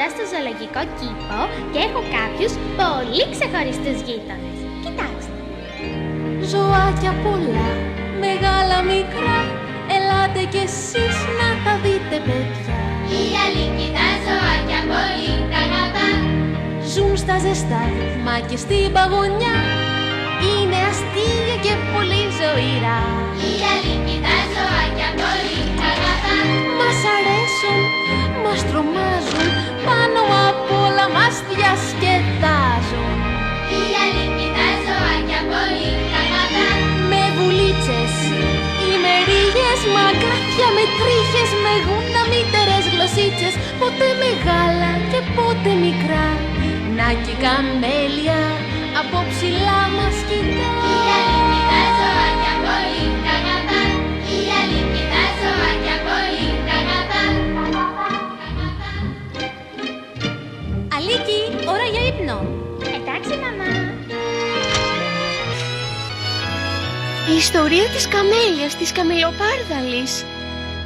κοντά στο ζωολογικό κήπο και έχω κάποιους πολύ ξεχωριστούς γείτονες. Κοιτάξτε. Ζωάκια πολλά, μεγάλα μικρά, ελάτε κι εσείς να τα δείτε παιδιά. Η Αλίκη τα ζωάκια πολύ τα αγαπά. Ζουν στα ζεστά, μα και στην παγωνιά, είναι αστεία και πολύ ζωηρά. Η Αλίκη τα ζωάκια πολύ τα αγαπά. Μας αρέσουν, μας τρομάζουν, πάνω απ' όλα μας διασκεδάζουν. Η Αλίκη τα ζωάκια πολύ τα αγαπά. Με βουλίτσες, ημερίγες, μαγκάθια με τρίχες, με γουναμύτερες γλωσσίτσες, πότε μεγάλα και πότε μικρά. Να και καμέλια από ψηλά μας κοιτά. Η Αλίκη τα ζωάκια πολύ τα αγαπά. Η Αλίκη τα ζωάκια πολύ τα αγαπά. Αλίκη, ώρα για ύπνο. Εντάξει, μαμά. Η ιστορία της καμέλιας, της καμιλοπάρδαλης.